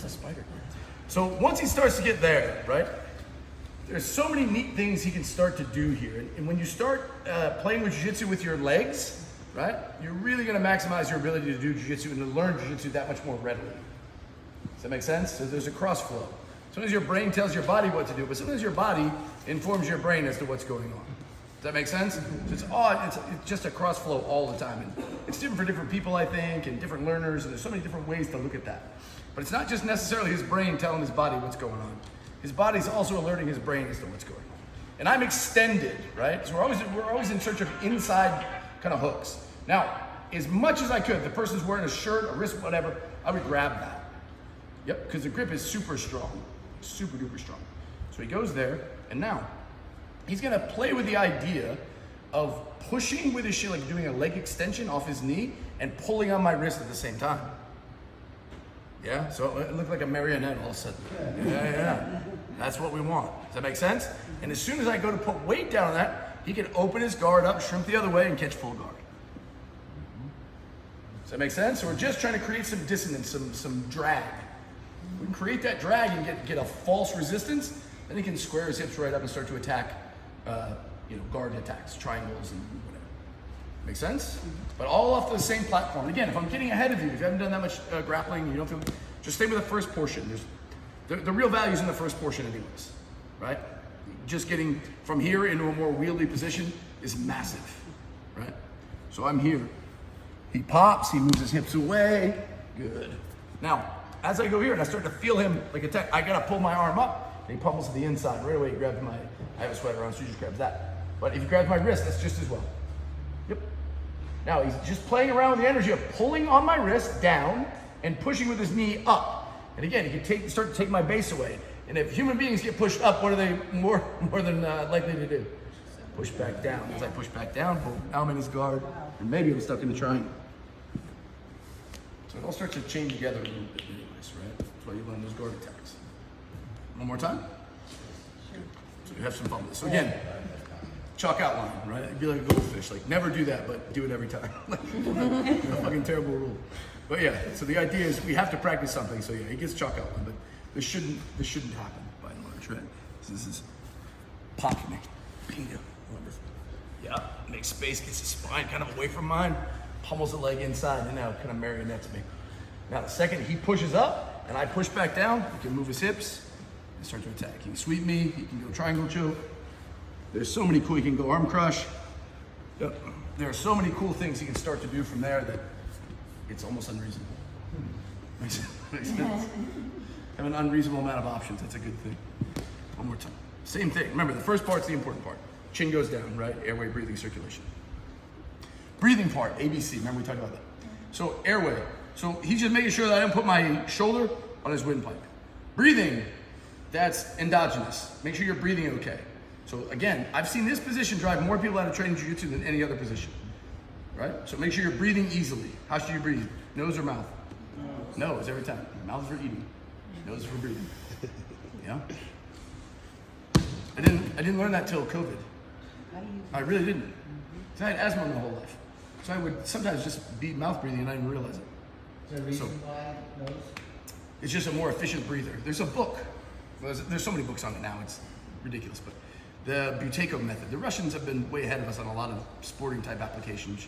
That's a spider. So once he starts to get there, right? There's so many neat things he can start to do here. And when you start playing with jiu-jitsu with your legs, right? You're really gonna maximize your ability to do jiu-jitsu and to learn jiu-jitsu that much more readily. Does that make sense? So there's a cross flow. Sometimes your brain tells your body what to do, but sometimes your body informs your brain as to what's going on. Does that make sense? So it's odd, it's just a cross flow all the time. And it's different for different people, I think, and different learners, and there's so many different ways to look at that. But it's not just necessarily his brain telling his body what's going on. His body's also alerting his brain as to what's going on. And I'm extended, right? So we're always in search of inside kind of hooks. Now, as much as I could, if the person's wearing a shirt, a wrist, whatever, I would grab that. Yep, because the grip is super strong, super duper strong. So he goes there, and now he's gonna play with the idea of pushing with his shin, like doing a leg extension off his knee and pulling on my wrist at the same time. Yeah, so it looked like a marionette all of a sudden. Yeah. That's what we want. Does that make sense? And as soon as I go to put weight down on that, he can open his guard up, shrimp the other way, and catch full guard. Does that make sense? So we're just trying to create some dissonance, some drag. We can create that drag and get a false resistance, then he can square his hips right up and start to attack, guard attacks, triangles, and whatever. Make sense? But all off the same platform. Again, if I'm getting ahead of you, if you haven't done that much grappling, you don't feel, just stay with the first portion. The real value is in the first portion anyways, right? Just getting from here into a more wieldy position is massive, right? So I'm here. He pops, he moves his hips away. Good. Now, as I go here and I start to feel him like attack, I gotta pull my arm up, and he pummels to the inside. Right away, he grabs I have a sweater on, so he just grabs that. But if he grabs my wrist, that's just as well. Yep. Now, he's just playing around with the energy of pulling on my wrist down and pushing with his knee up. And again, he can start to take my base away. And if human beings get pushed up, what are they more than likely to do? Push back down. As I push back down, boom, now I'm in his guard, and maybe I'm stuck in the triangle. So it all starts to chain together a little bit anyways, right? That's why you learn those guard attacks. One more time? Sure. So you have some fun with this. So again, chalk outline, right? It'd be like a goldfish. Like, never do that, but do it every time. Like, a fucking terrible rule. But yeah, so the idea is we have to practice something. So yeah, he gets chalk outline, but this shouldn't happen by and large, right? So this is popping me. Bingo. Wonderful. Yeah, makes space, gets his spine kind of away from mine, pummels the leg inside, and now kind of marionettes me. Now the second he pushes up and I push back down, he can move his hips and start to attack. He can sweep me, he can go triangle choke. There's so many cool, he can go arm crush. Yep. There are so many cool things he can start to do from there that it's almost unreasonable. Makes sense? Have an unreasonable amount of options, that's a good thing. One more time. Same thing, remember the first part's the important part. Chin goes down, right? Airway, breathing, circulation. Breathing part, ABC, remember we talked about that. So airway, so he's just making sure that I don't put my shoulder on his windpipe. Breathing, that's endogenous. Make sure you're breathing okay. So again, I've seen this position drive more people out of training jiu-jitsu than any other position, right? So make sure you're breathing easily. How should you breathe? Nose or mouth? Nose every time. Mouth is for eating, nose is for breathing. Yeah? I didn't learn that till COVID. I really didn't. So I had asthma my whole life. So I would sometimes just be mouth breathing and I didn't realize it. Is there a reason why nose? It's just a more efficient breather. There's a book. Well, there's so many books on it now, it's ridiculous. But the Buteyko method. The Russians have been way ahead of us on a lot of sporting type applications.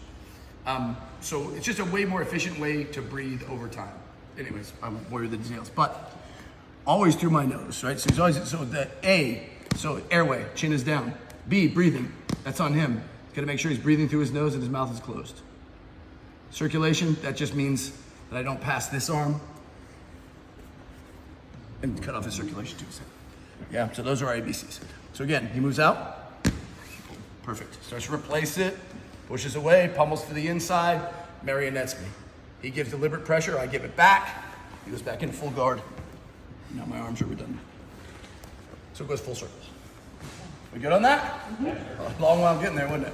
So it's just a way more efficient way to breathe over time. Anyways, I'm worried the details. But always through my nose, right? So he's always, so the A, so airway, chin is down. B, breathing, that's on him. He's gotta make sure he's breathing through his nose and his mouth is closed. Circulation, that just means that I don't pass this arm and cut off his circulation to his head. Yeah, so those are our ABCs. So again, he moves out, perfect. Starts to replace it, pushes away, pummels to the inside, marionettes me. He gives deliberate pressure, I give it back. He goes back in full guard. Now my arms are redundant. So it goes full circle. We good on that? A long while getting there, wasn't it?